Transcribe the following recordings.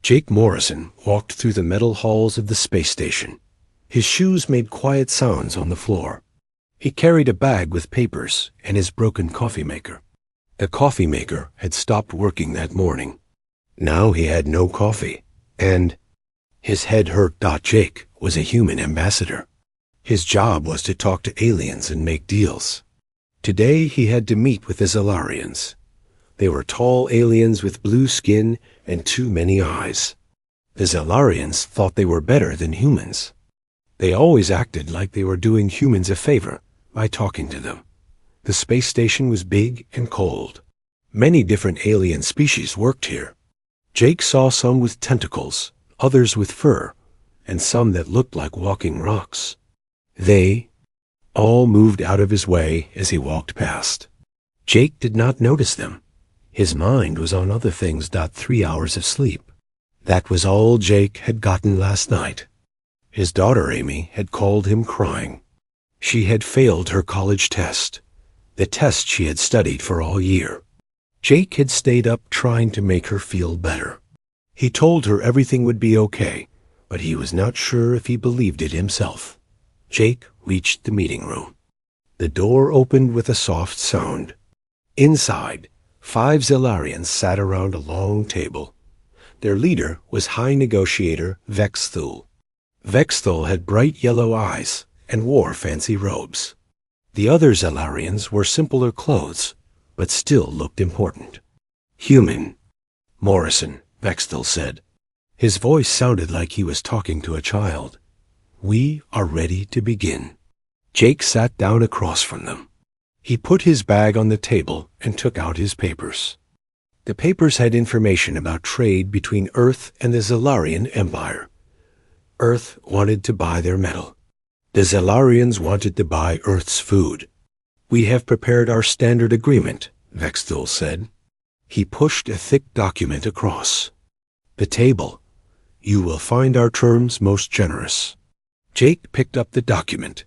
Jake Morrison walked through the metal halls of the space station. His shoes made quiet sounds on the floor. He carried a bag with papers and his broken coffee maker. The coffee maker had stopped working that morning. Now he had no coffee, and his head hurt. Jake was a human ambassador. His job was to talk to aliens and make deals. Today he had to meet with the Zalarians. They were tall aliens with blue skin and too many eyes. The Zalarians thought they were better than humans. They always acted like they were doing humans a favor by talking to them. The space station was big and cold. Many different alien species worked here. Jake saw some with tentacles, others with fur, and some that looked like walking rocks. They all moved out of his way as he walked past. Jake did not notice them. His mind was on other things. 3 hours of sleep. That was all Jake had gotten last night. His daughter Amy had called him crying. She had failed her college test, the test she had studied for all year. Jake had stayed up trying to make her feel better. He told her everything would be okay, but he was not sure if he believed it himself. Jake reached the meeting room. The door opened with a soft sound. Inside, 5 Zalarians sat around a long table. Their leader was High Negotiator Vexthul. Vexthul had bright yellow eyes and wore fancy robes. The other Zalarians wore simpler clothes, but still looked important. Human. Morrison, Vexthul said. His voice sounded like he was talking to a child. We are ready to begin. Jake sat down across from them. He put his bag on the table and took out his papers. The papers had information about trade between Earth and the Zalarian Empire. Earth wanted to buy their metal. The Zalarians wanted to buy Earth's food. We have prepared our standard agreement, Vexthul said. He pushed a thick document across the table. You will find our terms most generous. Jake picked up the document.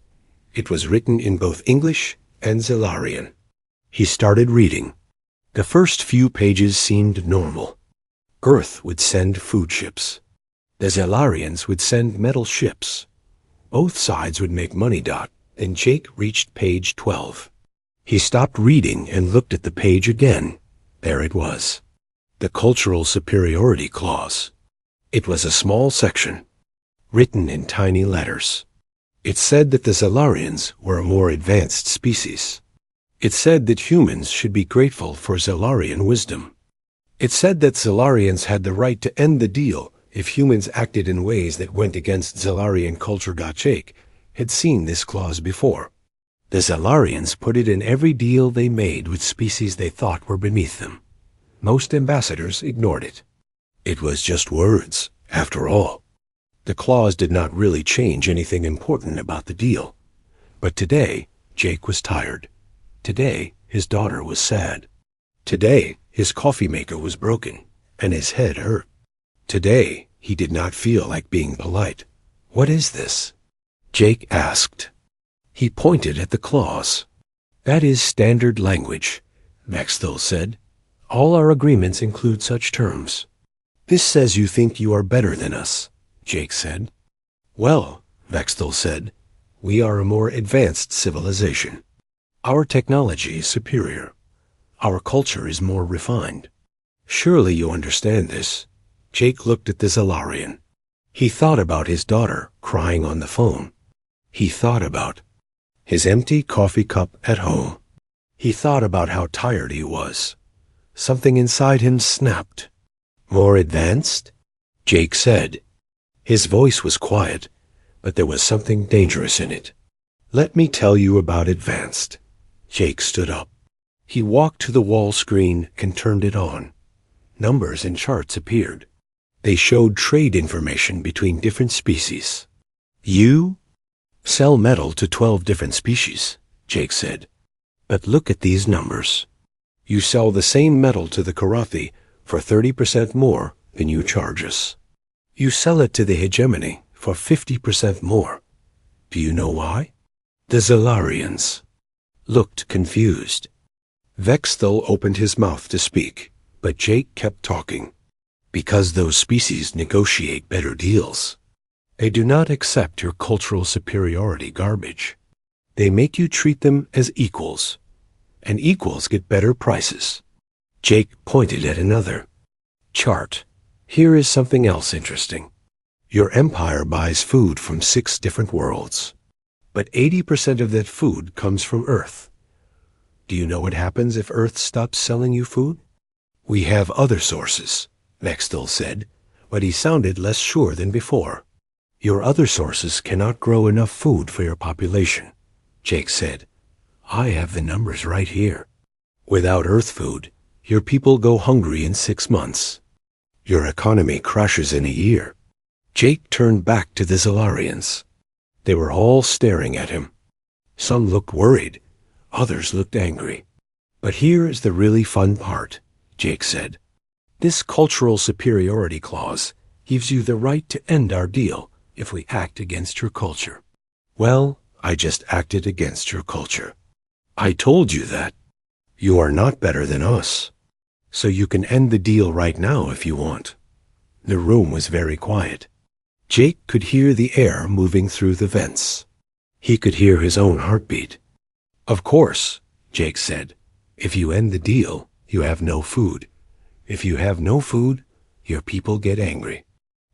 It was written in both English and Zalarian. He started reading. The first few pages seemed normal. Earth would send food ships. The Zalarians would send metal ships. Both sides would make money. Then Jake reached page 12. He stopped reading and looked at the page again. There it was. The Cultural Superiority Clause. It was a small section, written in tiny letters. It said that the Zalarians were a more advanced species. It said that humans should be grateful for Zalarian wisdom. It said that Zalarians had the right to end the deal if humans acted in ways that went against Zalarian culture. Jake had seen this clause before. The Zalarians put it in every deal they made with species they thought were beneath them. Most ambassadors ignored it. It was just words, after all. The clause did not really change anything important about the deal. But today, Jake was tired. Today, his daughter was sad. Today, his coffee maker was broken, and his head hurt. Today, he did not feel like being polite. What is this? Jake asked. He pointed at the clause. That is standard language, Vexthul said. All our agreements include such terms. This says you think you are better than us, Jake said. Well, Vexthul said, we are a more advanced civilization. Our technology is superior. Our culture is more refined. Surely you understand this. Jake looked at the Zalarian. He thought about his daughter crying on the phone. He thought about his empty coffee cup at home. He thought about how tired he was. Something inside him snapped. More advanced? Jake said. His voice was quiet, but there was something dangerous in it. Let me tell you about advanced. Jake stood up. He walked to the wall screen and turned it on. Numbers and charts appeared. They showed trade information between different species. You sell metal to 12 different species, Jake said. But look at these numbers. You sell the same metal to the Karathi for 30% more than you charge us. You sell it to the Hegemony for 50% more. Do you know why? The Zalarians looked confused. Vexthul opened his mouth to speak, but Jake kept talking. Because those species negotiate better deals. They do not accept your cultural superiority garbage. They make you treat them as equals, and equals get better prices. Jake pointed at another chart. Here is something else interesting. Your empire buys food from 6 different worlds, but 80% of that food comes from Earth. Do you know what happens if Earth stops selling you food? We have other sources, Vextel said, but he sounded less sure than before. Your other sources cannot grow enough food for your population, Jake said. I have the numbers right here. Without Earth food, your people go hungry in 6 months. Your economy crashes in a year. Jake turned back to the Zalarians. They were all staring at him. Some looked worried, others looked angry. But here is the really fun part, Jake said. This cultural superiority clause gives you the right to end our deal if we act against your culture. Well, I just acted against your culture. I told you that. You are not better than us. So you can end the deal right now if you want. The room was very quiet. Jake could hear the air moving through the vents. He could hear his own heartbeat. Of course, Jake said, if you end the deal, you have no food. If you have no food, your people get angry.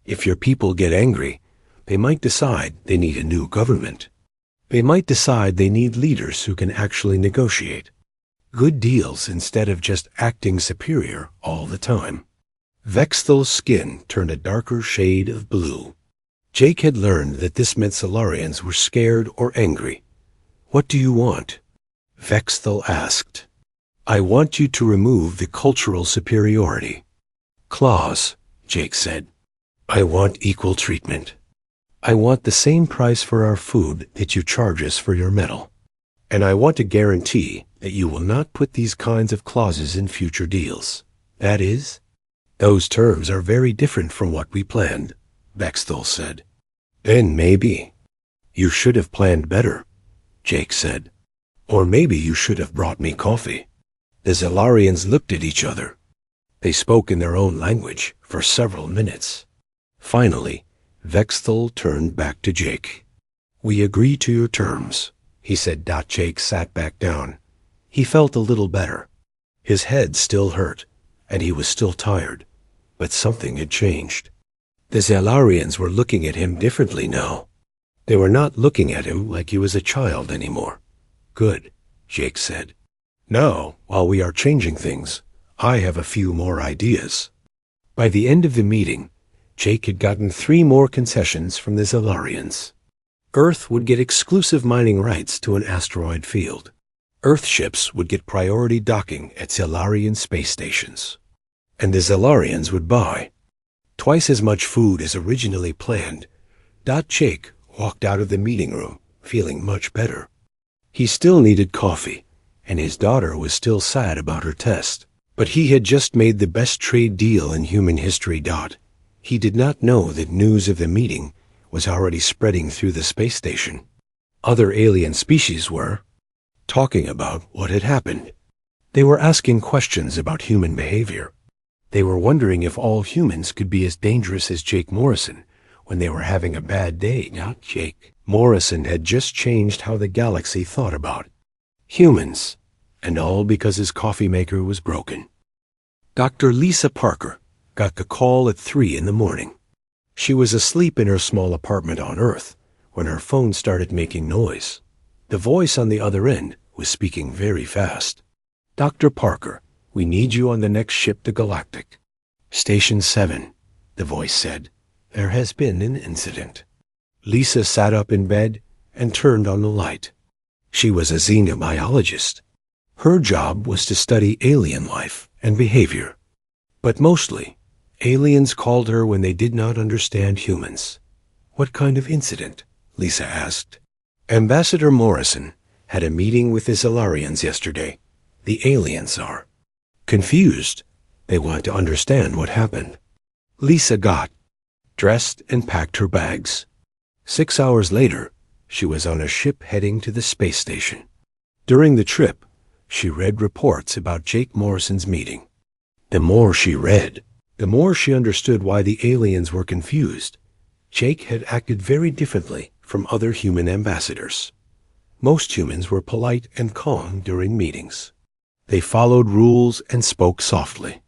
If your people get angry, they might decide they need a new government. They might decide they need leaders who can actually negotiate. Good deals instead of just acting superior all the time. Vexthel's skin turned a darker shade of blue. Jake had learned that this meant Solarians were scared or angry. What do you want? Vexthel asked. I want you to remove the cultural superiority clause, Jake said. I want equal treatment. I want the same price for our food that you charge us for your metal. And I want to guarantee that you will not put these kinds of clauses in future deals. That is, those terms are very different from what we planned, Vexthel said. Then maybe. You should have planned better, Jake said. Or maybe you should have brought me coffee. The Zalarians looked at each other. They spoke in their own language for several minutes. Finally, Vexthel turned back to Jake. We agree to your terms, he said. Jake sat back down. He felt a little better. His head still hurt, and he was still tired, but something had changed. The Zalarians were looking at him differently now. They were not looking at him like he was a child anymore. Good, Jake said. Now, while we are changing things, I have a few more ideas. By the end of the meeting, Jake had gotten 3 more concessions from the Zalarians. Earth would get exclusive mining rights to an asteroid field. Earth ships would get priority docking at Zalarian space stations. And the Zalarians would buy twice as much food as originally planned. Jake walked out of the meeting room feeling much better. He still needed coffee, and his daughter was still sad about her test. But he had just made the best trade deal in human history. He did not know that news of the meeting was already spreading through the space station. Other alien species were talking about what had happened. They were asking questions about human behavior. They were wondering if all humans could be as dangerous as Jake Morrison when they were having a bad day. Not Jake. Morrison had just changed how the galaxy thought about humans, and all because his coffee maker was broken. Dr. Lisa Parker got the call at 3 in the morning. She was asleep in her small apartment on Earth when her phone started making noise. The voice on the other end was speaking very fast. Dr. Parker, we need you on the next ship to Galactic. Station 7, the voice said. There has been an incident. Lisa sat up in bed and turned on the light. She was a xenobiologist. Her job was to study alien life and behavior. But mostly, aliens called her when they did not understand humans. What kind of incident? Lisa asked. Ambassador Morrison had a meeting with the Zalarians yesterday. The aliens are confused. They want to understand what happened. Lisa got dressed and packed her bags. 6 hours later, she was on a ship heading to the space station. During the trip, she read reports about Jake Morrison's meeting. The more she read, The more she understood why the aliens were confused, Jake had acted very differently from other human ambassadors. Most humans were polite and calm during meetings. They followed rules and spoke softly.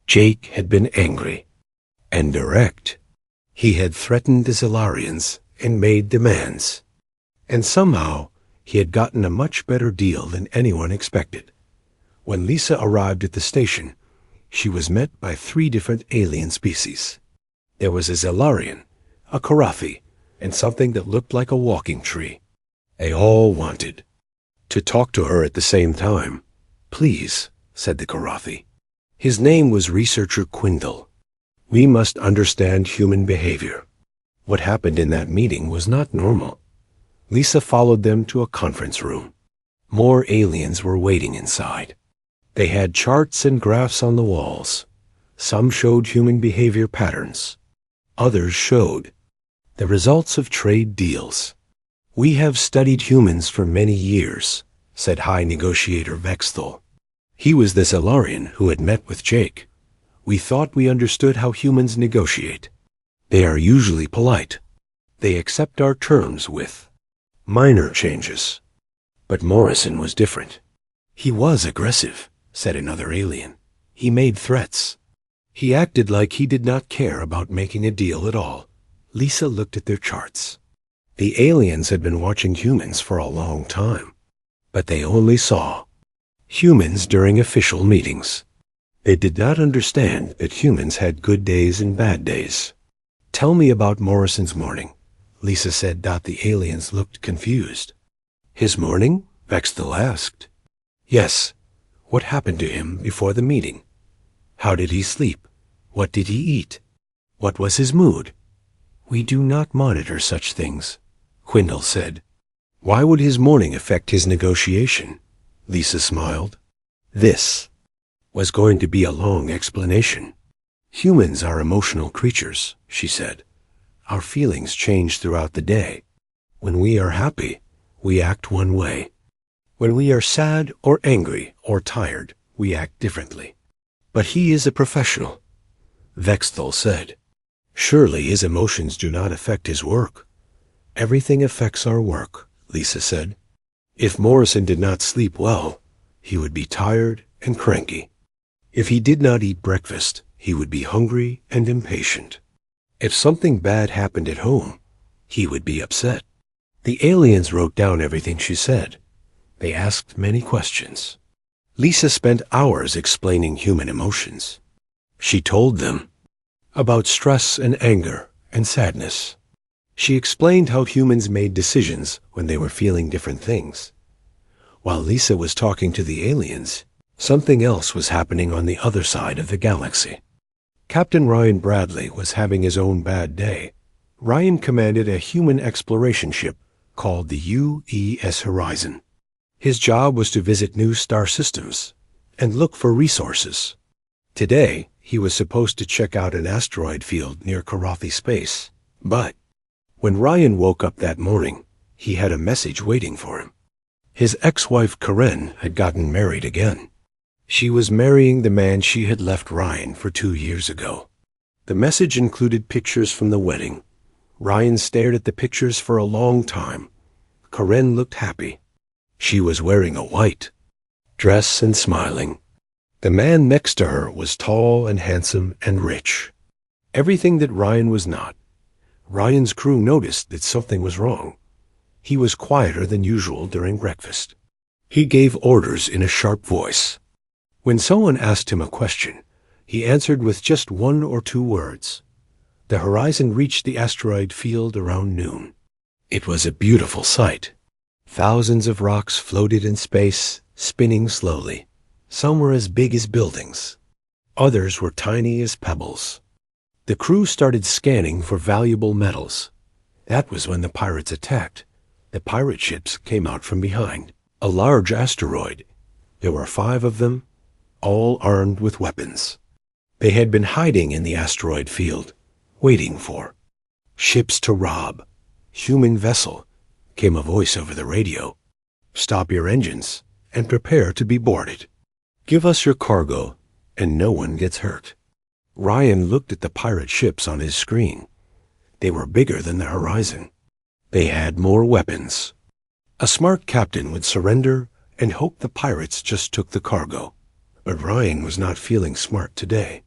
Jake had been angry and direct. He had threatened the Zilarians and made demands. And somehow, he had gotten a much better deal than anyone expected. When Lisa arrived at the station, she was met by 3 different alien species. There was a Zilarian, a Karathi, and something that looked like a walking tree. They all wanted to talk to her at the same time. "Please," said the Karathi. His name was Researcher Quindle. "We must understand human behavior. What happened in that meeting was not normal." Lisa followed them to a conference room. More aliens were waiting inside. They had charts and graphs on the walls. Some showed human behavior patterns. Others showed the results of trade deals. "We have studied humans for many years," said High Negotiator Vexthal. He was the Zilarian who had met with Jake. "We thought we understood how humans negotiate. They are usually polite. They accept our terms with minor changes. But Morrison was different. He was aggressive," said another alien. "He made threats. He acted like he did not care about making a deal at all." Lisa looked at their charts. The aliens had been watching humans for a long time, but they only saw humans during official meetings. They did not understand that humans had good days and bad days. "Tell me about Morrison's morning," Lisa said. The aliens looked confused. "His morning?" Vexthal asked. "Yes. What happened to him before the meeting? How did he sleep? What did he eat? What was his mood?" "We do not monitor such things," Quindle said. "Why would his morning affect his negotiation?" Lisa smiled. This was going to be a long explanation. "Humans are emotional creatures," she said. "Our feelings change throughout the day. When we are happy, we act one way. When we are sad or angry or tired, we act differently." "But he is a professional," Vexthal said. "Surely his emotions do not affect his work." "Everything affects our work," Lisa said. "If Morrison did not sleep well, he would be tired and cranky. If he did not eat breakfast, he would be hungry and impatient. If something bad happened at home, he would be upset." The aliens wrote down everything she said. They asked many questions. Lisa spent hours explaining human emotions. She told them about stress and anger and sadness. She explained how humans made decisions when they were feeling different things. While Lisa was talking to the aliens, something else was happening on the other side of the galaxy. Captain Ryan Bradley was having his own bad day. Ryan commanded a human exploration ship called the UES Horizon. His job was to visit new star systems and look for resources. Today, he was supposed to check out an asteroid field near Karathi space. But when Ryan woke up that morning, he had a message waiting for him. His ex-wife Karen had gotten married again. She was marrying the man she had left Ryan for 2 years ago. The message included pictures from the wedding. Ryan stared at the pictures for a long time. Karen looked happy. She was wearing a white dress and smiling. The man next to her was tall and handsome and rich. Everything that Ryan was not. Ryan's crew noticed that something was wrong. He was quieter than usual during breakfast. He gave orders in a sharp voice. When someone asked him a question, he answered with just 1 or 2 words. The horizon reached the asteroid field around noon. It was a beautiful sight. Thousands of rocks floated in space, spinning slowly. Some were as big as buildings. Others were tiny as pebbles. The crew started scanning for valuable metals. That was when the pirates attacked. The pirate ships came out from behind. A large asteroid. There were 5 of them, all armed with weapons. They had been hiding in the asteroid field, waiting for ships to rob. "Human vessel," came a voice over the radio. "Stop your engines and prepare to be boarded. Give us your cargo, and no one gets hurt." Ryan looked at the pirate ships on his screen. They were bigger than the horizon. They had more weapons. A smart captain would surrender and hope the pirates just took the cargo. But Ryan was not feeling smart today.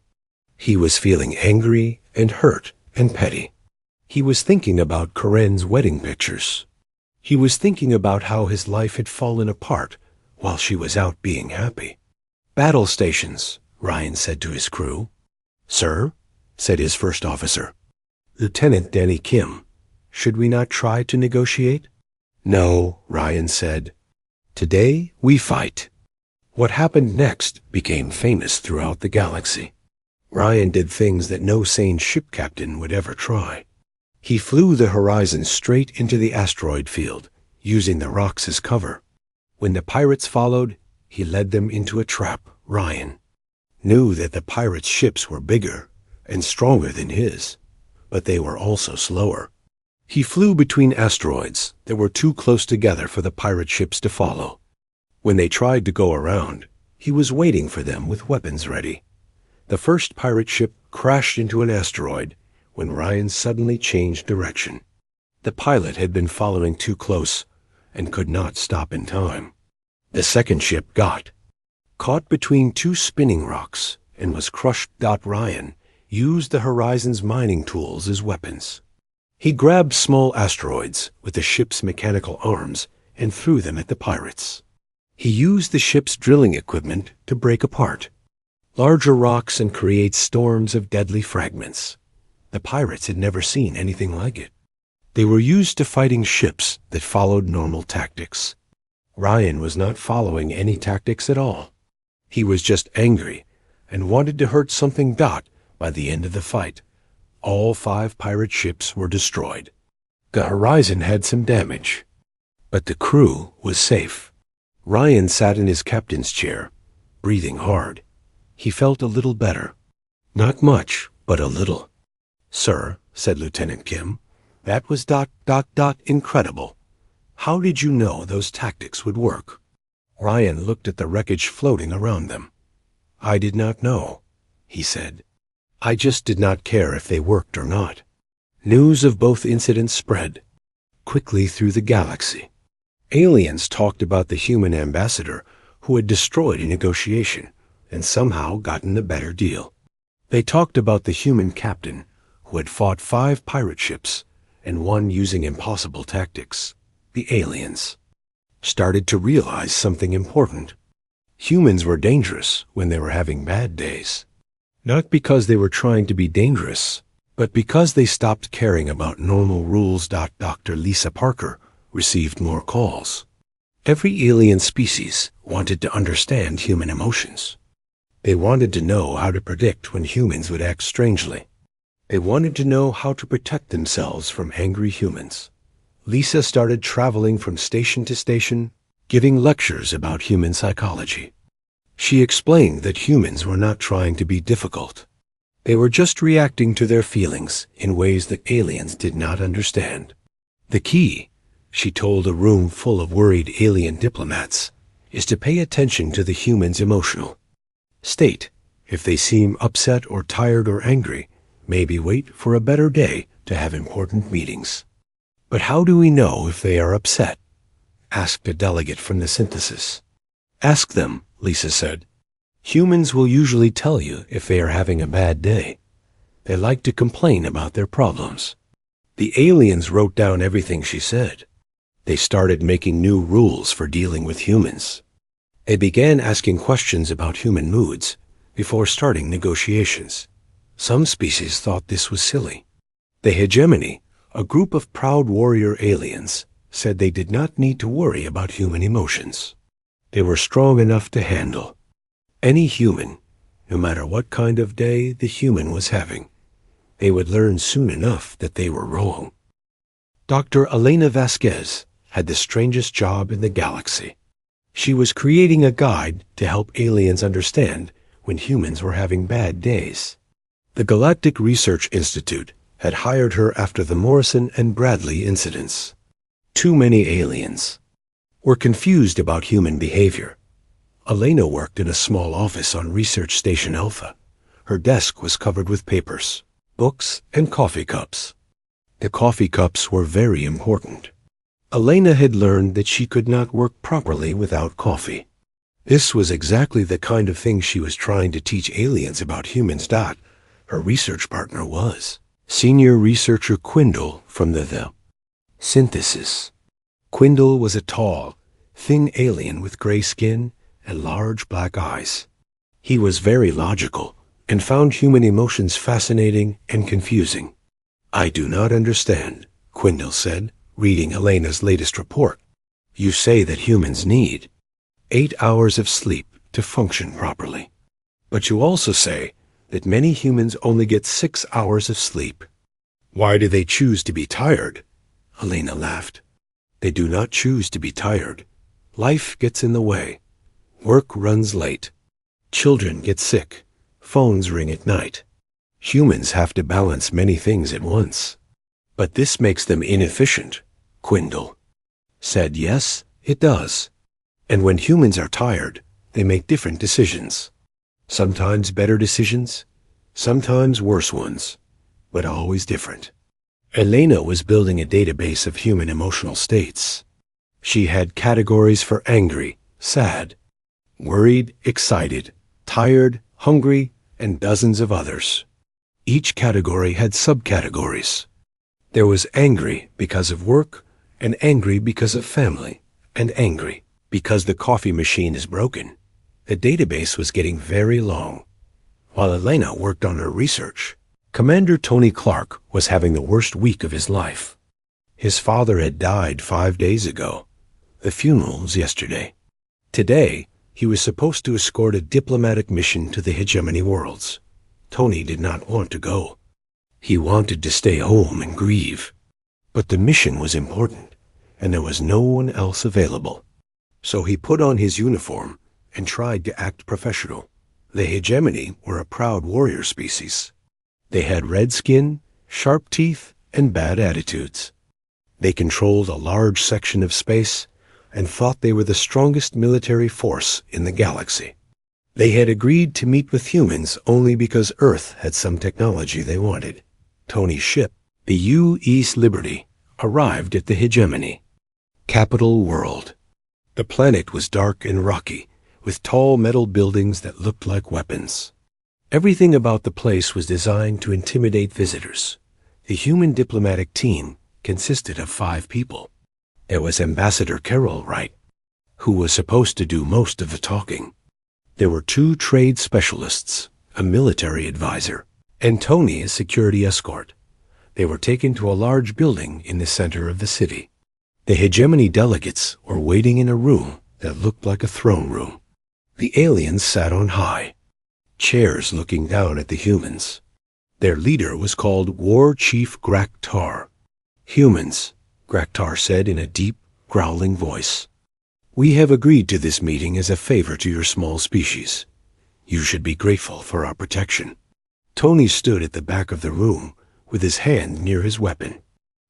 He was feeling angry and hurt and petty. He was thinking about Corinne's wedding pictures. He was thinking about how his life had fallen apart while she was out being happy. "Battle stations," Ryan said to his crew. "Sir," said his first officer. "Lieutenant Danny Kim, should we not try to negotiate?" "No," Ryan said. "Today we fight." What happened next became famous throughout the galaxy. Ryan did things that no sane ship captain would ever try. He flew the horizon straight into the asteroid field, using the rocks as cover. When the pirates followed, he led them into a trap. Ryan knew that the pirates' ships were bigger and stronger than his, but they were also slower. He flew between asteroids that were too close together for the pirate ships to follow. When they tried to go around, he was waiting for them with weapons ready. The first pirate ship crashed into an asteroid when Ryan suddenly changed direction. The pilot had been following too close and could not stop in time. The second ship got caught between two spinning rocks and was crushed. Ryan used the horizon's mining tools as weapons. He grabbed small asteroids with the ship's mechanical arms and threw them at the pirates. He used the ship's drilling equipment to break apart larger rocks and create storms of deadly fragments. The pirates had never seen anything like it. They were used to fighting ships that followed normal tactics. Ryan was not following any tactics at all. He was just angry and wanted to hurt something. By the end of the fight, all 5 pirate ships were destroyed. The horizon had some damage, but the crew was safe. Ryan sat in his captain's chair, breathing hard. He felt a little better. Not much, but a little. "Sir," said Lieutenant Kim, "that was incredible. How did you know those tactics would work?" Ryan looked at the wreckage floating around them. "I did not know," he said. "I just did not care if they worked or not." News of both incidents spread quickly through the galaxy. Aliens talked about the human ambassador who had destroyed a negotiation and somehow gotten a better deal. They talked about the human captain who had fought 5 pirate ships and won using impossible tactics. The aliens started to realize something important. Humans were dangerous when they were having bad days. Not because they were trying to be dangerous, but because they stopped caring about normal rules. Dr. Lisa Parker received more calls. Every alien species wanted to understand human emotions. They wanted to know how to predict when humans would act strangely. They wanted to know how to protect themselves from angry humans. Lisa started traveling from station to station, giving lectures about human psychology. She explained that humans were not trying to be difficult. They were just reacting to their feelings in ways that aliens did not understand. The key, she told a room full of worried alien diplomats, is to pay attention to the human's emotional state. If they seem upset or tired or angry, maybe wait for a better day to have important meetings. "But how do we know if they are upset?" asked a delegate from the synthesis. "Ask them," Lisa said. "Humans will usually tell you if they are having a bad day. They like to complain about their problems." The aliens wrote down everything she said. They started making new rules for dealing with humans. They began asking questions about human moods before starting negotiations. Some species thought this was silly. The hegemony, a group of proud warrior aliens, said they did not need to worry about human emotions. They were strong enough to handle any human, no matter what kind of day the human was having. They would learn soon enough that they were wrong. Dr. Elena Vasquez had the strangest job in the galaxy. She was creating a guide to help aliens understand when humans were having bad days. The Galactic Research Institute had hired her after the Morrison and Bradley incidents. Too many aliens were confused about human behavior. Elena worked in a small office on Research Station Alpha. Her desk was covered with papers, books, and coffee cups. The coffee cups were very important. Elena had learned that she could not work properly without coffee. This was exactly the kind of thing she was trying to teach aliens about humans. Her research partner was senior researcher Quindle from the Synthesis. Quindle was a tall, thin alien with gray skin and large black eyes. He was very logical and found human emotions fascinating and confusing. "I do not understand," Quindle said, reading Elena's latest report. "You say that humans need 8 hours of sleep to function properly. But you also say that many humans only get 6 hours of sleep. Why do they choose to be tired?" Elena laughed. "They do not choose to be tired. Life gets in the way. Work runs late. Children get sick. Phones ring at night. Humans have to balance many things at once. But this makes them inefficient," Quindle said. "Yes, it does. And when humans are tired, they make different decisions. Sometimes better decisions, sometimes worse ones, but always different." Elena was building a database of human emotional states. She had categories for angry, sad, worried, excited, tired, hungry, and dozens of others. Each category had subcategories. There was angry because of work, and angry because of family, and angry because the coffee machine is broken. The database was getting very long. While Elena worked on her research, Commander Tony Clark was having the worst week of his life. His father had died 5 days ago. The funeral was yesterday. Today, he was supposed to escort a diplomatic mission to the hegemony worlds. Tony did not want to go. He wanted to stay home and grieve. But the mission was important, and there was no one else available. So he put on his uniform and tried to act professional. The hegemony were a proud warrior species. They had red skin, sharp teeth, and bad attitudes. They controlled a large section of space and thought they were the strongest military force in the galaxy. They had agreed to meet with humans only because Earth had some technology they wanted. Tony's ship, the U.S. Liberty, arrived at the hegemony. Capital World. The planet was dark and rocky, with tall metal buildings that looked like weapons. Everything about the place was designed to intimidate visitors. The human diplomatic team consisted of 5 people. There was Ambassador Carol Wright, who was supposed to do most of the talking. There were 2 trade specialists, a military advisor, and Tony, a security escort. They were taken to a large building in the center of the city. The hegemony delegates were waiting in a room that looked like a throne room. The aliens sat on high chairs looking down at the humans. Their leader was called War Chief Graktar. "Humans," Graktar said in a deep, growling voice, "we have agreed to this meeting as a favor to your small species. You should be grateful for our protection." Tony stood at the back of the room with his hand near his weapon.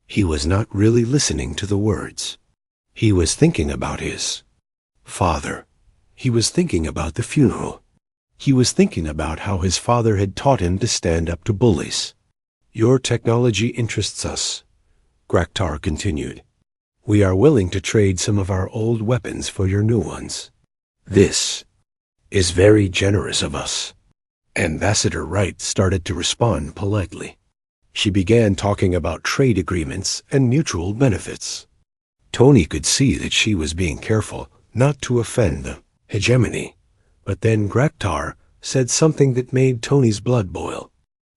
He was not really listening to the words. He was thinking about his father. He was thinking about the funeral. He was thinking about how his father had taught him to stand up to bullies. "Your technology interests us," Graktar continued. "We are willing to trade some of our old weapons for your new ones. This is very generous of us." Ambassador Wright started to respond politely. She began talking about trade agreements and mutual benefits. Tony could see that she was being careful not to offend the hegemony. But then Graktar said something that made Tony's blood boil.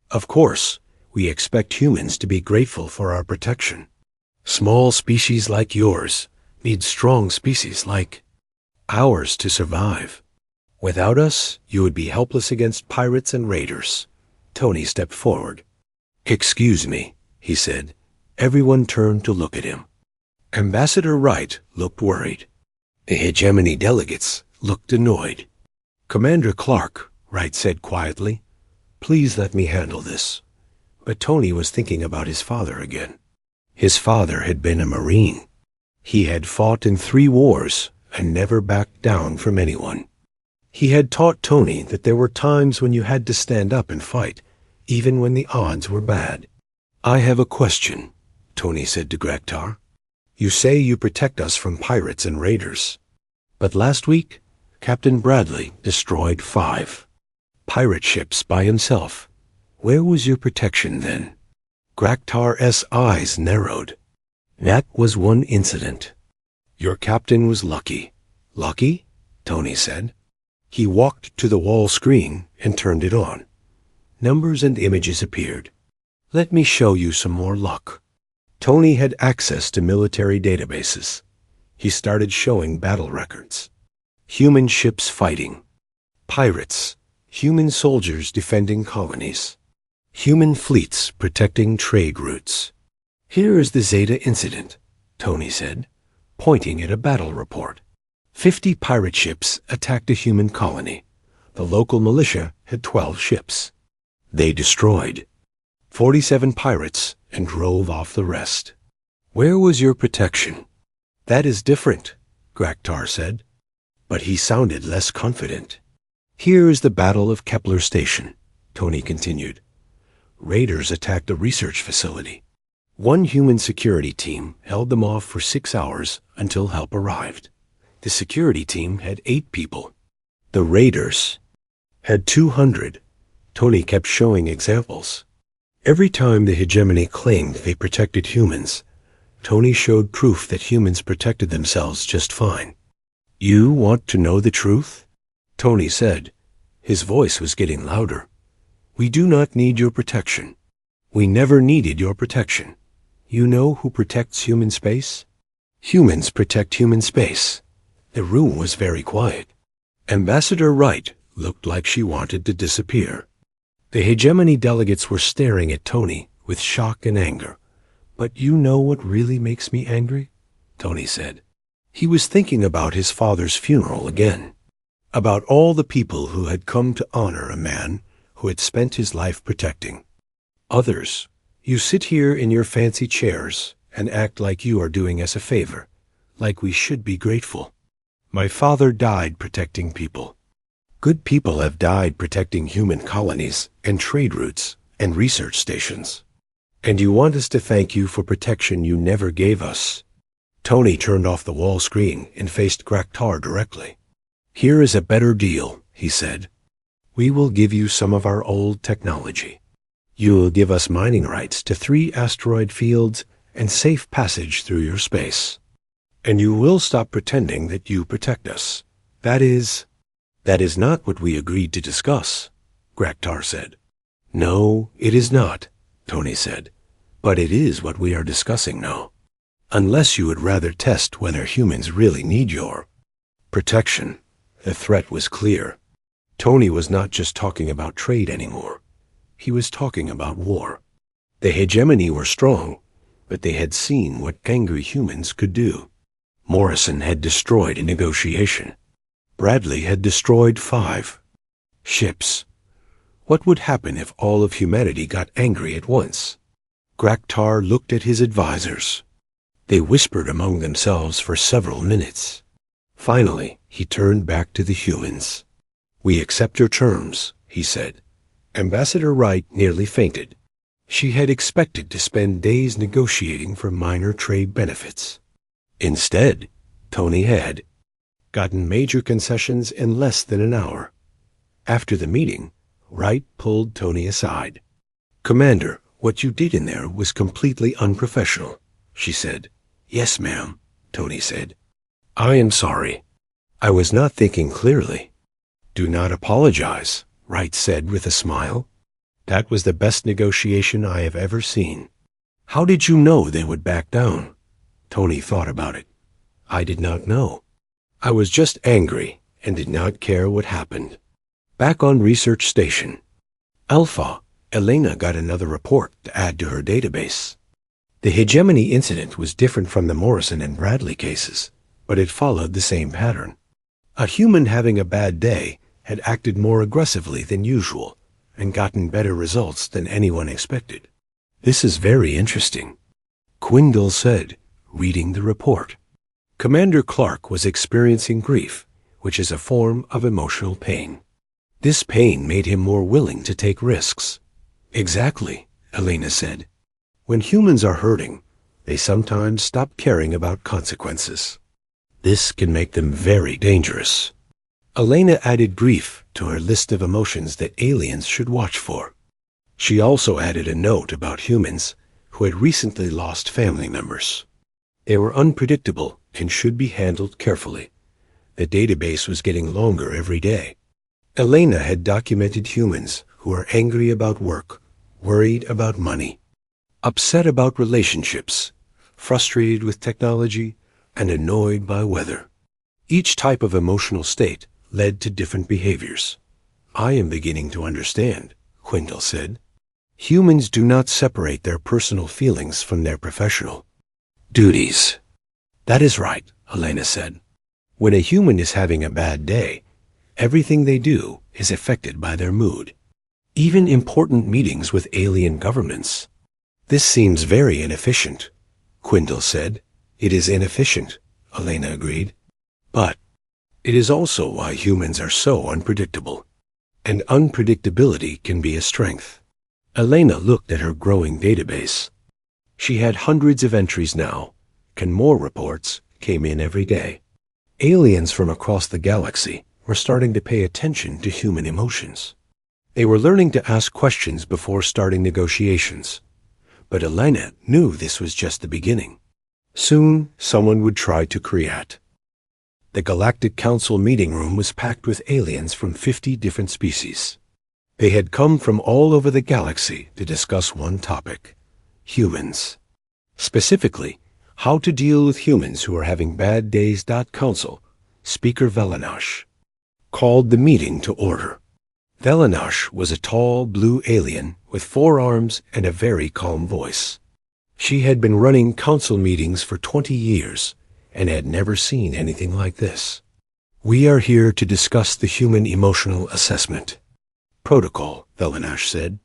"Of course, we expect humans to be grateful for our protection. Small species like yours need strong species like ours to survive. Without us, you would be helpless against pirates and raiders." Tony stepped forward. "Excuse me," he said. Everyone turned to look at him. Ambassador Wright looked worried. The hegemony delegates looked annoyed. "Commander Clark," Wright said quietly, "please let me handle this." But Tony was thinking about his father again. His father had been a Marine. He had fought in 3 wars and never backed down from anyone. He had taught Tony that there were times when you had to stand up and fight, even when the odds were bad. "I have a question," Tony said to Graktar. "You say you protect us from pirates and raiders. But last week, Captain Bradley destroyed 5 pirate ships by himself. Where was your protection then?" Graktar's eyes narrowed. "That was one incident. Your captain was lucky." "Lucky?" Tony said. He walked to the wall screen and turned it on. Numbers and images appeared. "Let me show you some more luck." Tony had access to military databases. He started showing battle records. Human ships fighting. Pirates. Human soldiers defending colonies. Human fleets protecting trade routes. "Here is the Zeta incident," Tony said, pointing at a battle report. 50 pirate ships attacked a human colony. The local militia had 12 ships. They destroyed 47 pirates and drove off the rest. "Where was your protection?" "That is different," Graktar said, but he sounded less confident. "Here is the Battle of Kepler Station," Tony continued. Raiders attacked a research facility. One human security team held them off for 6 hours until help arrived. The security team had 8 people. The raiders had 200. Tony kept showing examples. Every time the hegemony claimed they protected humans, Tony showed proof that humans protected themselves just fine. "You want to know the truth?" Tony said. His voice was getting louder. "We do not need your protection. We never needed your protection. You know who protects human space? Humans protect human space." The room was very quiet. Ambassador Wright looked like she wanted to disappear. The hegemony delegates were staring at Tony with shock and anger. "But you know what really makes me angry?" Tony said. He was thinking about his father's funeral again, about all the people who had come to honor a man who had spent his life protecting others. "You sit here in your fancy chairs and act like you are doing us a favor, like we should be grateful. My father died protecting people. Good people have died protecting human colonies and trade routes and research stations. And you want us to thank you for protection you never gave us." Tony turned off the wall screen and faced Graktar directly. "Here is a better deal," he said. "We will give you some of our old technology. You will give us mining rights to 3 asteroid fields and safe passage through your space. And you will stop pretending that you protect us. That is not what we agreed to discuss," Graktar said. "No, it is not," Tony said. "But it is what we are discussing now. Unless you would rather test whether humans really need your protection." The threat was clear. Tony was not just talking about trade anymore. He was talking about war. The hegemony were strong, but they had seen what angry humans could do. Morrison had destroyed a negotiation. Bradley had destroyed 5 ships. What would happen if all of humanity got angry at once? Graktar looked at his advisors. They whispered among themselves for several minutes. Finally, he turned back to the humans. "We accept your terms," he said. Ambassador Wright nearly fainted. She had expected to spend days negotiating for minor trade benefits. Instead, Tony had gotten major concessions in less than an hour. After the meeting, Wright pulled Tony aside. "Commander, what you did in there was completely unprofessional," she said. "Yes, ma'am," Tony said. "I am sorry. I was not thinking clearly." "Do not apologize," Wright said with a smile. "That was the best negotiation I have ever seen." "How did you know they would back down?" Tony thought about it. "I did not know. I was just angry and did not care what happened." Back on Research Station, Alpha, Elena got another report to add to her database. The hegemony incident was different from the Morrison and Bradley cases, but it followed the same pattern. A human having a bad day had acted more aggressively than usual and gotten better results than anyone expected. "This is very interesting," Quindle said, reading the report. Commander Clark was experiencing grief, which is a form of emotional pain. This pain made him more willing to take risks. Exactly, Elena said. When humans are hurting, they sometimes stop caring about consequences. This can make them very dangerous. Elena added grief to her list of emotions that aliens should watch for. She also added a note about humans who had recently lost family members. They were unpredictable and should be handled carefully. The database was getting longer every day. Elena had documented humans who were angry about work, worried about money, upset about relationships, frustrated with technology, and annoyed by weather. Each type of emotional state led to different behaviors. I am beginning to understand, Quindle said. Humans do not separate their personal feelings from their professional duties. That is right, Elena said. When a human is having a bad day, everything they do is affected by their mood. Even important meetings with alien governments. This seems very inefficient, Quindle said. It is inefficient, Elena agreed. But it is also why humans are so unpredictable. And unpredictability can be a strength. Elena looked at her growing database. She had hundreds of entries now, and more reports came in every day. Aliens from across the galaxy were starting to pay attention to human emotions. They were learning to ask questions before starting negotiations. But Elena knew this was just the beginning. Soon, someone would try to create. The Galactic Council meeting room was packed with aliens from 50 different species. They had come from all over the galaxy to discuss one topic: humans. Specifically, how to deal with humans who are having bad days. Council, Speaker Velanash, called the meeting to order. Velanash was a tall, blue alien with 4 arms and a very calm voice. She had been running council meetings for 20 years and had never seen anything like this. We are here to discuss the human emotional assessment protocol, Velanash said.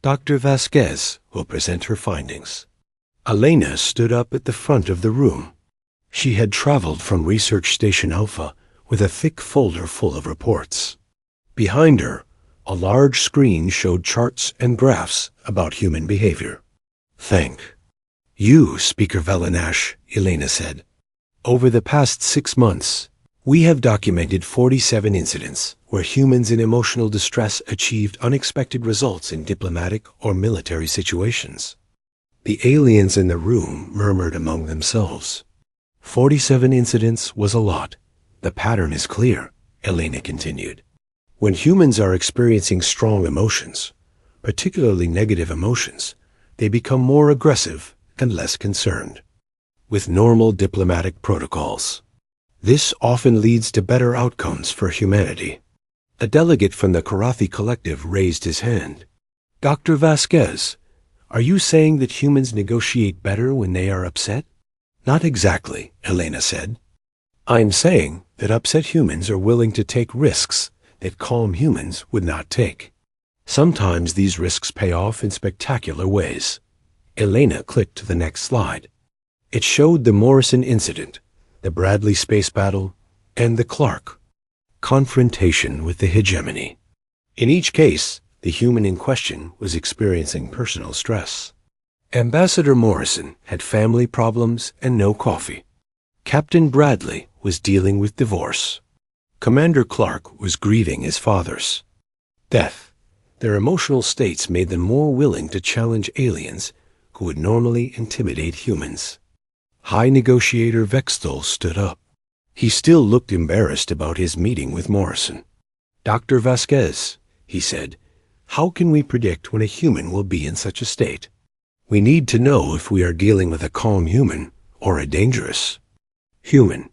Dr. Vasquez will present her findings. Elena stood up at the front of the room. She had traveled from Research Station Alpha with a thick folder full of reports. Behind her, a large screen showed charts and graphs about human behavior. Thank you, Speaker Velanash, Elena said. Over the past 6 months, we have documented 47 incidents where humans in emotional distress achieved unexpected results in diplomatic or military situations. The aliens in the room murmured among themselves. 47 incidents was a lot. The pattern is clear, Elena continued. When humans are experiencing strong emotions, particularly negative emotions, they become more aggressive and less concerned. With normal diplomatic protocols, this often leads to better outcomes for humanity. A delegate from the Karathi Collective raised his hand. Dr. Vasquez, are you saying that humans negotiate better when they are upset? Not exactly, Elena said. I'm saying that upset humans are willing to take risks that calm humans would not take. Sometimes these risks pay off in spectacular ways. Elena clicked to the next slide. It showed the Morrison incident, the Bradley space battle, and the Clark confrontation with the hegemony. In each case, the human in question was experiencing personal stress. Ambassador Morrison had family problems and no coffee. Captain Bradley was dealing with divorce. Commander Clark was grieving his father's death. Their emotional states made them more willing to challenge aliens who would normally intimidate humans. High Negotiator Vextel stood up. He still looked embarrassed about his meeting with Morrison. Dr. Vasquez, he said, how can we predict when a human will be in such a state? We need to know if we are dealing with a calm human or a dangerous human.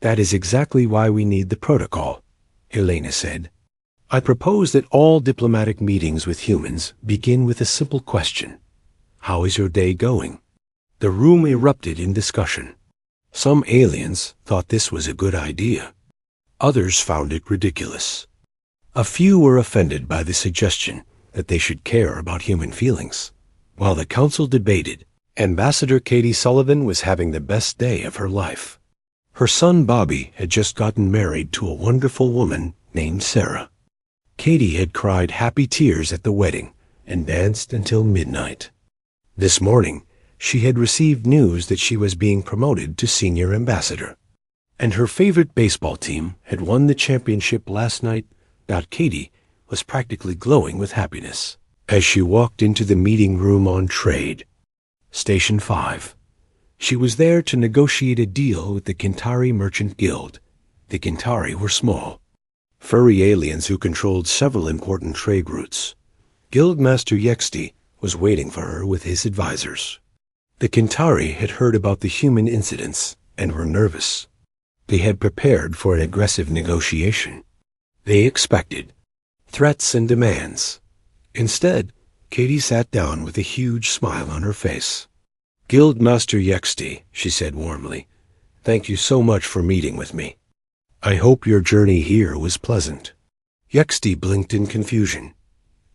That is exactly why we need the protocol, Elena said. I propose that all diplomatic meetings with humans begin with a simple question. How is your day going? The room erupted in discussion. Some aliens thought this was a good idea. Others found it ridiculous. A few were offended by the suggestion that they should care about human feelings. While the council debated, Ambassador Katie Sullivan was having the best day of her life. Her son Bobby had just gotten married to a wonderful woman named Sarah. Katie had cried happy tears at the wedding and danced until midnight. This morning, she had received news that she was being promoted to senior ambassador, and her favorite baseball team had won the championship last night. Katie was practically glowing with happiness as she walked into the meeting room on trade. Station 5. She was there to negotiate a deal with the Kintari Merchant Guild. The Kintari were small, furry aliens who controlled several important trade routes. Guildmaster Yexti was waiting for her with his advisors. The Kintari had heard about the human incidents and were nervous. They had prepared for an aggressive negotiation. They expected threats and demands. Instead, Katie sat down with a huge smile on her face. "Guildmaster Yexti," she said warmly, "thank you so much for meeting with me. I hope your journey here was pleasant." Yexti blinked in confusion.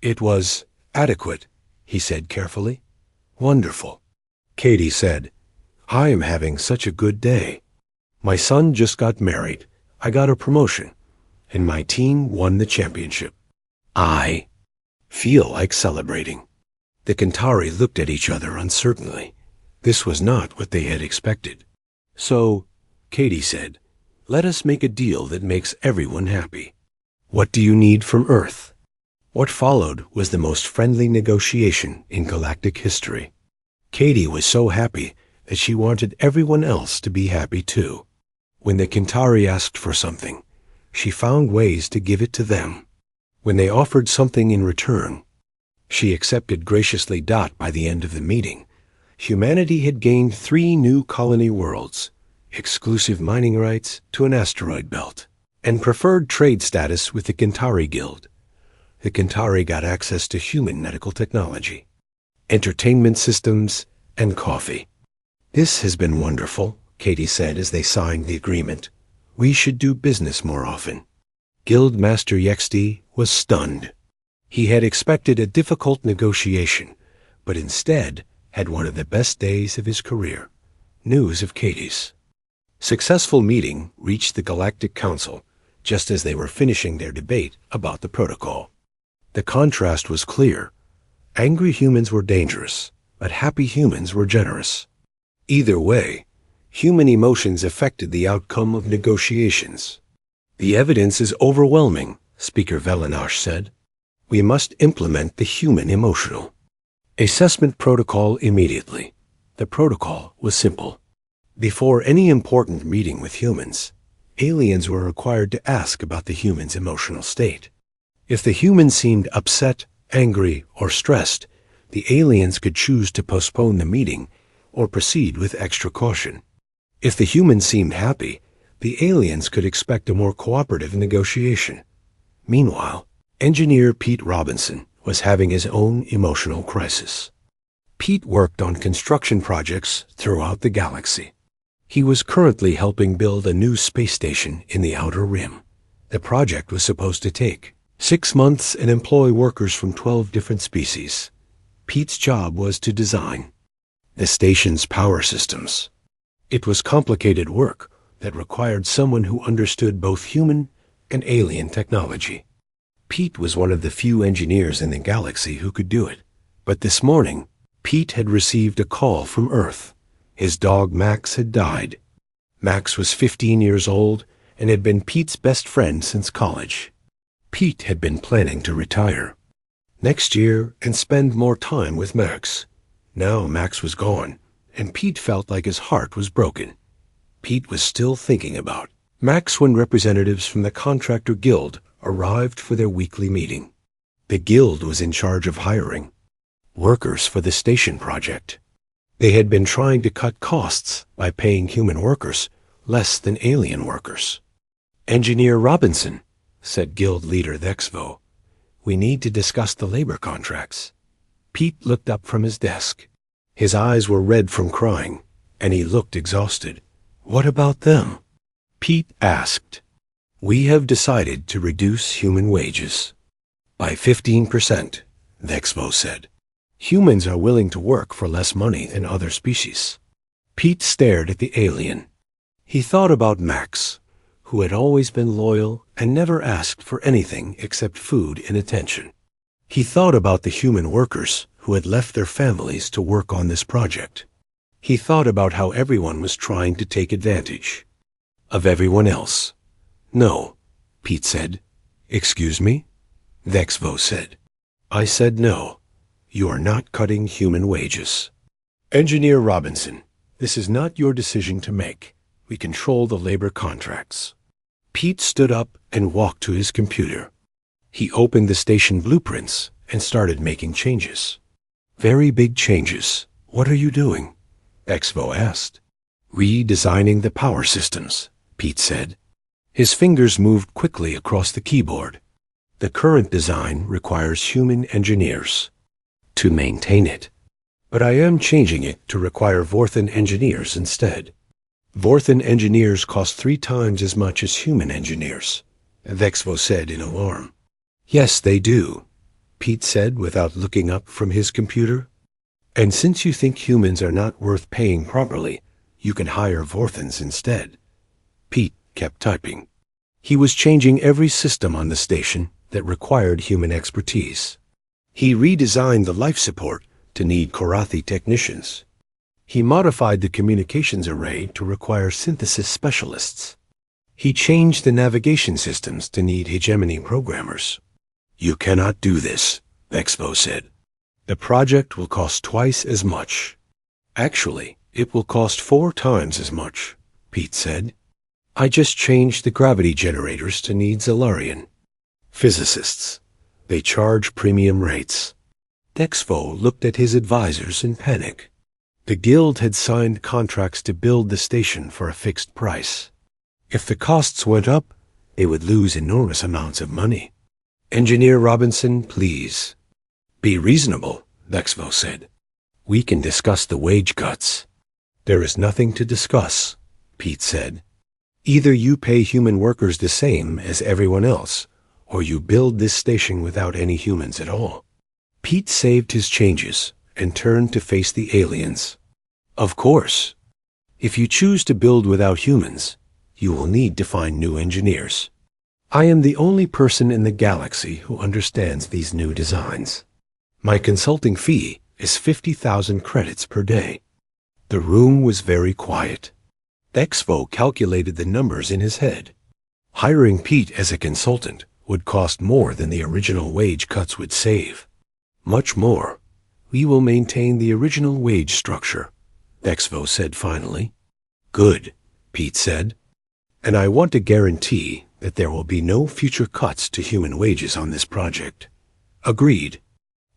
"It was adequate," he said carefully. "Wonderful." Katie said, "I am having such a good day. My son just got married, I got a promotion, and my team won the championship. I feel like celebrating." The Kintari looked at each other uncertainly. This was not what they had expected. "So," Katie said, "let us make a deal that makes everyone happy. What do you need from Earth?" What followed was the most friendly negotiation in galactic history. Katie was so happy that she wanted everyone else to be happy too. When the Kintari asked for something, she found ways to give it to them. When they offered something in return, she accepted graciously. By the end of the meeting, humanity had gained 3 new colony worlds, exclusive mining rights to an asteroid belt, and preferred trade status with the Kintari Guild. The Kintari got access to human medical technology, entertainment systems, and coffee. "This has been wonderful," Katie said as they signed the agreement. "We should do business more often." Guildmaster Yexti was stunned. He had expected a difficult negotiation, but instead had one of the best days of his career. News of Katie's successful meeting reached the Galactic Council just as they were finishing their debate about the protocol. The contrast was clear. Angry humans were dangerous, but happy humans were generous. Either way, human emotions affected the outcome of negotiations. "The evidence is overwhelming," Speaker Velanash said. "We must implement the human emotional assessment protocol immediately." The protocol was simple. Before any important meeting with humans, aliens were required to ask about the human's emotional state. If the human seemed upset, angry, or stressed, the aliens could choose to postpone the meeting or proceed with extra caution. If the human seemed happy, the aliens could expect a more cooperative negotiation. Meanwhile, engineer Pete Robinson was having his own emotional crisis. Pete worked on construction projects throughout the galaxy. He was currently helping build a new space station in the Outer Rim. The project was supposed to take 6 months and employ workers from 12 different species. Pete's job was to design the station's power systems. It was complicated work that required someone who understood both human and alien technology. Pete was one of the few engineers in the galaxy who could do it. But this morning, Pete had received a call from Earth. His dog Max had died. Max was 15 years old and had been Pete's best friend since college. Pete had been planning to retire next year and spend more time with Max. Now Max was gone, and Pete felt like his heart was broken. Pete was still thinking about Max when representatives from the Contractor Guild arrived for their weekly meeting. The guild was in charge of hiring workers for the station project. They had been trying to cut costs by paying human workers less than alien workers. "Engineer Robinson," said guild leader Thexvo, "we need to discuss the labor contracts." Pete looked up from his desk. His eyes were red from crying, and he looked exhausted. "What about them?" Pete asked. "We have decided to reduce human wages by 15%, Thexvo said. "Humans are willing to work for less money than other species." Pete stared at the alien. He thought about Max, who had always been loyal and never asked for anything except food and attention. He thought about the human workers who had left their families to work on this project. He thought about how everyone was trying to take advantage of everyone else. "No," Pete said. "Excuse me?" Vexvo said. "I said no. You are not cutting human wages." "Engineer Robinson, this is not your decision to make. We control the labor contracts." Pete stood up and walked to his computer. He opened the station blueprints and started making changes. "Very big changes. What are you doing?" Vexvo asked. "Redesigning the power systems," Pete said. His fingers moved quickly across the keyboard. "The current design requires human engineers to maintain it. But I am changing it to require Vorthan engineers instead. Vorthan engineers cost 3 times as much as human engineers," Vexvo said in alarm. "Yes, they do," Pete said without looking up from his computer. "And since you think humans are not worth paying properly, you can hire Vorthans instead." Pete kept typing. He was changing every system on the station that required human expertise. He redesigned the life support to need Korathi technicians. He modified the communications array to require synthesis specialists. He changed the navigation systems to need hegemony programmers. "You cannot do this," Vexvo said. "The project will cost twice as much." "Actually, it will cost 4 times as much," Pete said. "I just changed the gravity generators to need Zalarian physicists. They charge premium rates." Vexvo looked at his advisors in panic. The guild had signed contracts to build the station for a fixed price. If the costs went up, they would lose enormous amounts of money. "Engineer Robinson, please. Be reasonable," Vexvo said. "We can discuss the wage cuts." "There is nothing to discuss," Pete said. "Either you pay human workers the same as everyone else, or you build this station without any humans at all." Pete saved his changes and turned to face the aliens. "Of course. If you choose to build without humans, you will need to find new engineers. I am the only person in the galaxy who understands these new designs. My consulting fee is 50,000 credits per day." The room was very quiet. Vexvo calculated the numbers in his head. Hiring Pete as a consultant would cost more than the original wage cuts would save. "Much more. We will maintain the original wage structure," Vexvo said finally. "Good," Pete said. "And I want to guarantee that there will be no future cuts to human wages on this project." "Agreed.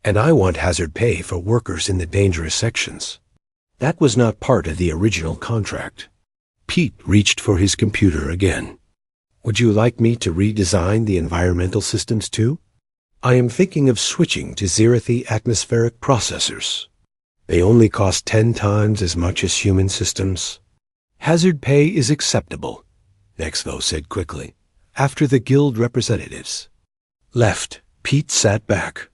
And I want hazard pay for workers in the dangerous sections." That was not part of the original contract. Pete reached for his computer again. "Would you like me to redesign the environmental systems too? I am thinking of switching to Zerathi atmospheric processors. They only cost 10 times as much as human systems." "Hazard pay is acceptable," Vexvo said quickly. After the guild representatives left, Pete sat back.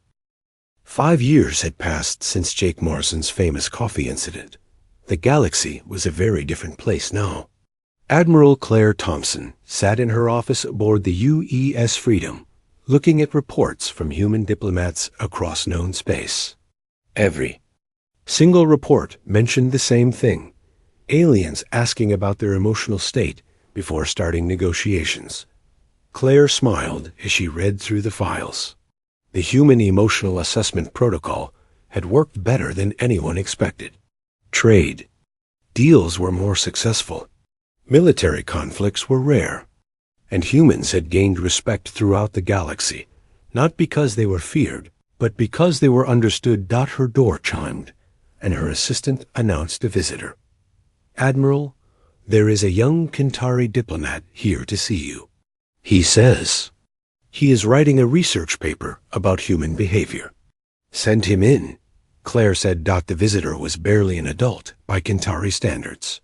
5 years had passed since Jake Morrison's famous coffee incident. The galaxy was a very different place now. Admiral Claire Thompson sat in her office aboard the UES Freedom, looking at reports from human diplomats across known space. Every single report mentioned the same thing: aliens asking about their emotional state before starting negotiations. Claire smiled as she read through the files. The human emotional assessment protocol had worked better than anyone expected. Trade deals were more successful. Military conflicts were rare. And humans had gained respect throughout the galaxy, not because they were feared, but because they were understood. Her door chimed, and her assistant announced a visitor. "Admiral, there is a young Kintari diplomat here to see you. He says he is writing a research paper about human behavior." "Send him in," Claire said. The visitor was barely an adult by Kintari standards.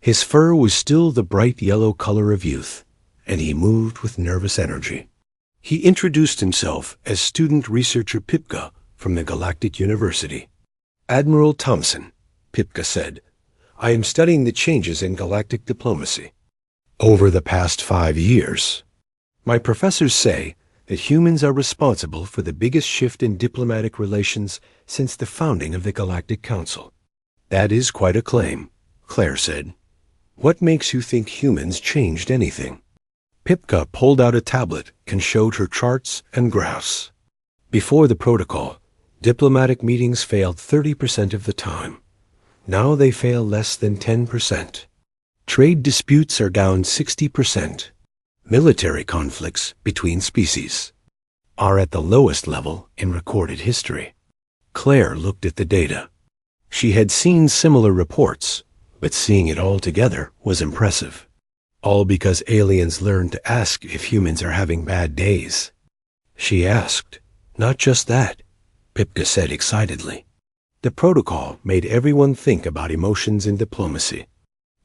His fur was still the bright yellow color of youth, and he moved with nervous energy. He introduced himself as student researcher Pipka from the Galactic University. "Admiral Thompson," Pipka said, I am studying the changes in galactic diplomacy. Over the past 5 years, my professors say that humans are responsible for the biggest shift in diplomatic relations since the founding of the Galactic Council. That is quite a claim, Claire said. What makes you think humans changed anything? Pipka pulled out a tablet and showed her charts and graphs. Before the protocol, diplomatic meetings failed 30% of the time. Now they fail less than 10%. Trade disputes are down 60%. Military conflicts between species are at the lowest level in recorded history. Claire looked at the data. She had seen similar reports, but seeing it all together was impressive. All because aliens learned to ask if humans are having bad days. She asked, "Not just that," Pipka said excitedly. The protocol made everyone think about emotions in diplomacy.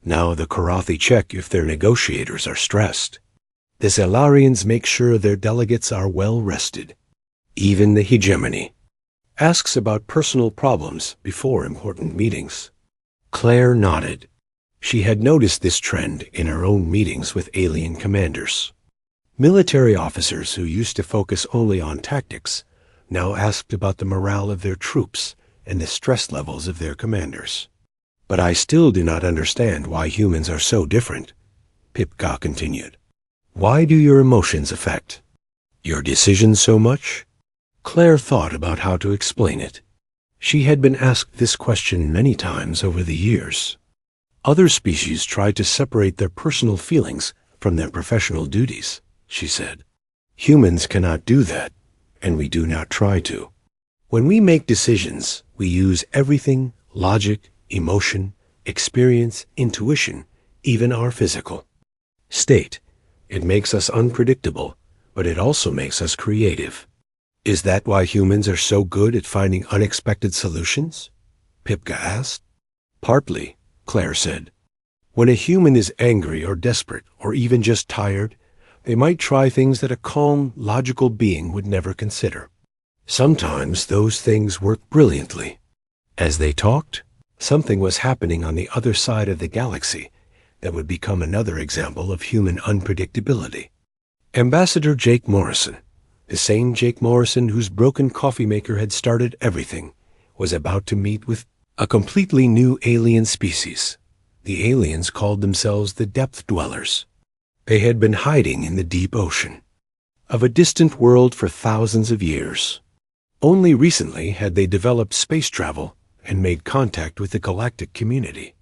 Now the Karathi check if their negotiators are stressed. The Zellarians make sure their delegates are well rested. Even the hegemony asks about personal problems before important meetings. Claire nodded. She had noticed this trend in her own meetings with alien commanders. Military officers who used to focus only on tactics now asked about the morale of their troops and the stress levels of their commanders. But I still do not understand why humans are so different, Pipka continued. Why do your emotions affect your decisions so much? Claire thought about how to explain it. She had been asked this question many times over the years. Other species try to separate their personal feelings from their professional duties, she said. Humans cannot do that, and we do not try to. When we make decisions, we use everything: logic, emotion, experience, intuition, even our physical state. It makes us unpredictable, but it also makes us creative. Is that why humans are so good at finding unexpected solutions? Pipka asked. Partly, Claire said. When a human is angry or desperate or even just tired, they might try things that a calm, logical being would never consider. Sometimes those things work brilliantly. As they talked, something was happening on the other side of the galaxy that would become another example of human unpredictability. Ambassador Jake Morrison, the same Jake Morrison whose broken coffee maker had started everything, was about to meet with a completely new alien species. The aliens called themselves the Depth Dwellers. They had been hiding in the deep ocean of a distant world for thousands of years. Only recently had they developed space travel and made contact with the galactic community.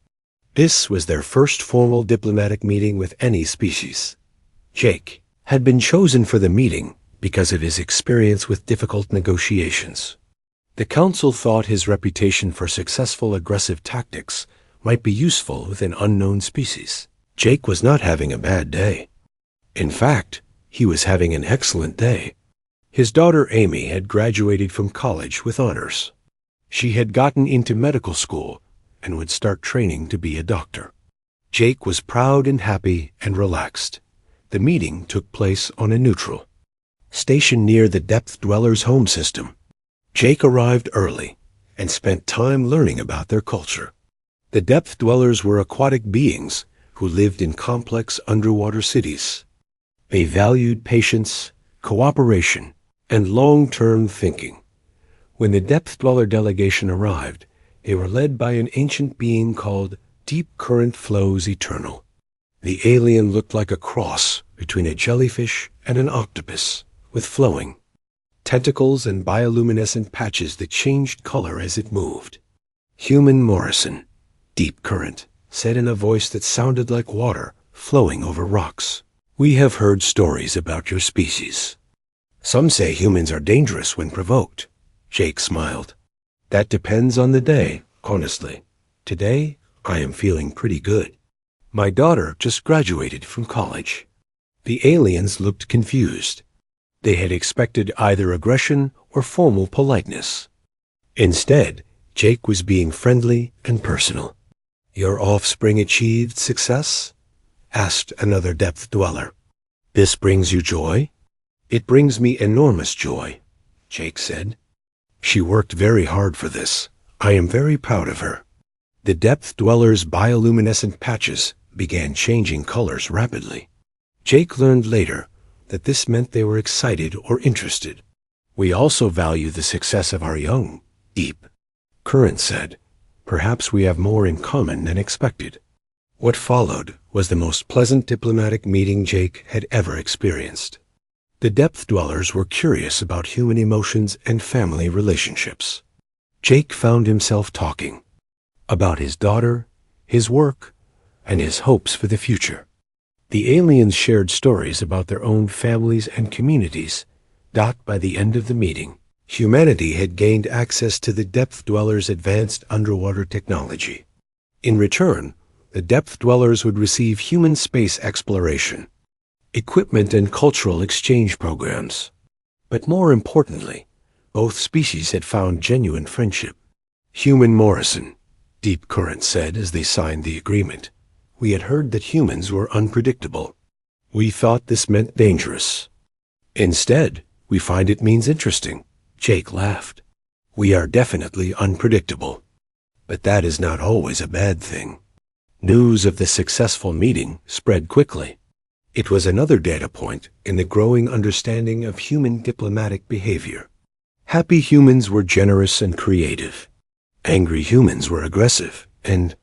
This was their first formal diplomatic meeting with any species. Jake had been chosen for the meeting because of his experience with difficult negotiations. The council thought his reputation for successful aggressive tactics might be useful with an unknown species. Jake was not having a bad day. In fact, he was having an excellent day. His daughter Amy had graduated from college with honors. She had gotten into medical school and would start training to be a doctor. Jake was proud and happy and relaxed. The meeting took place on a neutral station near the Depth Dwellers' home system. Jake arrived early and spent time learning about their culture. The Depth Dwellers were aquatic beings who lived in complex underwater cities. They valued patience, cooperation, and long-term thinking. When the Depth Dweller delegation arrived, they were led by an ancient being called Deep Current Flows Eternal. The alien looked like a cross between a jellyfish and an octopus, with flowing tentacles and bioluminescent patches that changed color as it moved. Human Morrison, Deep Current, said in a voice that sounded like water flowing over rocks. We have heard stories about your species. Some say humans are dangerous when provoked. Jake smiled. That depends on the day, honestly. Today, I am feeling pretty good. My daughter just graduated from college. The aliens looked confused. They had expected either aggression or formal politeness. Instead, Jake was being friendly and personal. Your offspring achieved success? Asked another Depth Dweller. This brings you joy? It brings me enormous joy, Jake said. She worked very hard for this. I am very proud of her. The depth dwellers' bioluminescent patches began changing colors rapidly. Jake learned later that this meant they were excited or interested. "We also value the success of our young," Deep Current said. "Perhaps we have more in common than expected." What followed was the most pleasant diplomatic meeting Jake had ever experienced. The depth dwellers were curious about human emotions and family relationships. Jake found himself talking about his daughter, his work, and his hopes for the future. The aliens shared stories about their own families and communities. By the end of the meeting, humanity had gained access to the depth dwellers' advanced underwater technology. In return, the depth dwellers would receive human space exploration, equipment, and cultural exchange programs. But more importantly, both species had found genuine friendship. "Human Morrison," Deep Current said as they signed the agreement, "we had heard that humans were unpredictable. We thought this meant dangerous. Instead, we find it means interesting." Jake laughed. "We are definitely unpredictable. But that is not always a bad thing." News of the successful meeting spread quickly. It was another data point in the growing understanding of human diplomatic behavior. Happy humans were generous and creative. Angry humans were aggressive and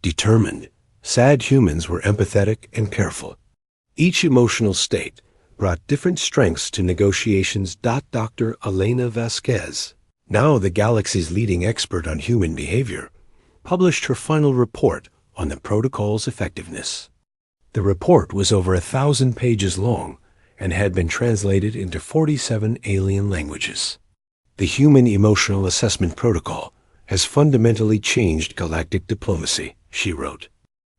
determined. Sad humans were empathetic and careful. Each emotional state brought different strengths to negotiations. Dr. Elena Vasquez, now the galaxy's leading expert on human behavior, published her final report on the protocol's effectiveness. The report was over 1,000 pages long and had been translated into 47 alien languages. "The Human Emotional Assessment Protocol has fundamentally changed galactic diplomacy," she wrote,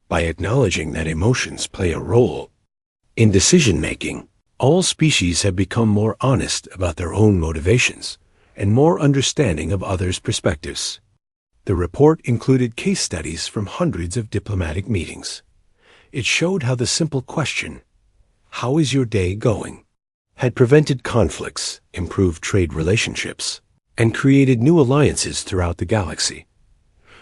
"by acknowledging that emotions play a role in decision-making. All species have become more honest about their own motivations and more understanding of others' perspectives." The report included case studies from hundreds of diplomatic meetings. It showed how the simple question, "How is your day going?" had prevented conflicts, improved trade relationships, and created new alliances throughout the galaxy.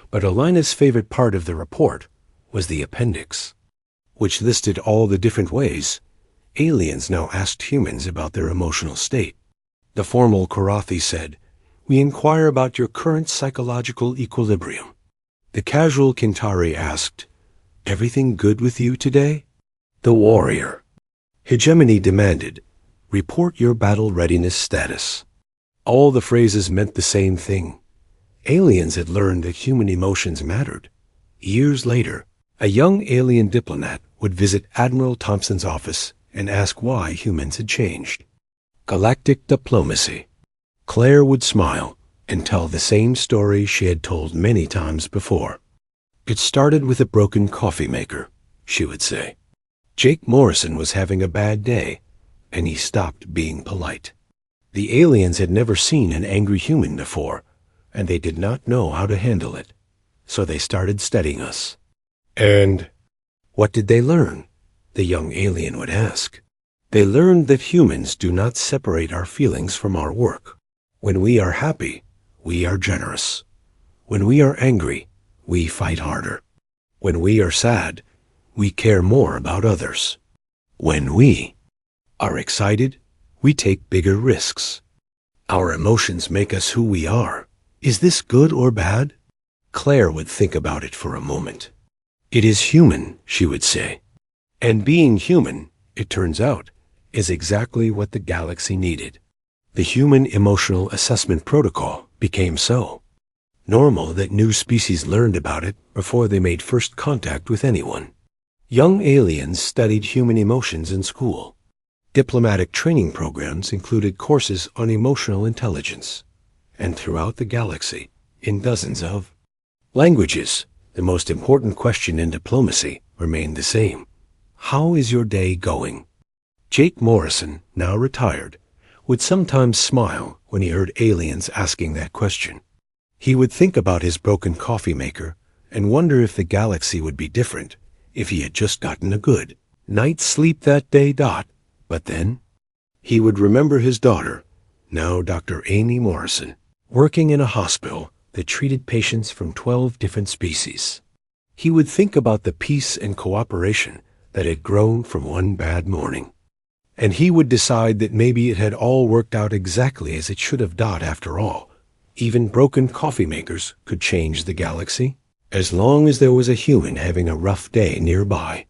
But Elena's favorite part of the report was the appendix, which listed all the different ways aliens now asked humans about their emotional state. The formal Karathi said, "We inquire about your current psychological equilibrium." The casual Kintari asked, "Everything good with you today?" The warrior hegemony demanded, "Report your battle readiness status." All the phrases meant the same thing. Aliens had learned that human emotions mattered. Years later, a young alien diplomat would visit Admiral Thompson's office and ask why humans had changed. Galactic diplomacy. Claire would smile and tell the same story she had told many times before. "It started with a broken coffee maker," she would say. Jake Morrison was having a bad day, and he stopped being polite. The aliens had never seen an angry human before, and they did not know how to handle it. So they started studying us. "And what did they learn?" the young alien would ask. "They learned that humans do not separate our feelings from our work. When we are happy, we are generous. When we are angry, we fight harder. When we are sad, we care more about others. When we are excited, we take bigger risks. Our emotions make us who we are. Is this good or bad?" Claire would think about it for a moment. "It is human," she would say. And being human, it turns out, is exactly what the galaxy needed. The Human Emotional Assessment Protocol became so normal that new species learned about it before they made first contact with anyone. Young aliens studied human emotions in school. Diplomatic training programs included courses on emotional intelligence. And throughout the galaxy, in dozens of languages, the most important question in diplomacy remained the same. "How is your day going?" Jake Morrison, now retired, would sometimes smile when he heard aliens asking that question. He would think about his broken coffee maker and wonder if the galaxy would be different if he had just gotten a good night's sleep that day. But then he would remember his daughter, now Dr. Amy Morrison, working in a hospital that treated patients from 12 different species. He would think about the peace and cooperation that had grown from one bad morning. And he would decide that maybe it had all worked out exactly as it should have done after all. Even broken coffee makers could change the galaxy, as long as there was a human having a rough day nearby.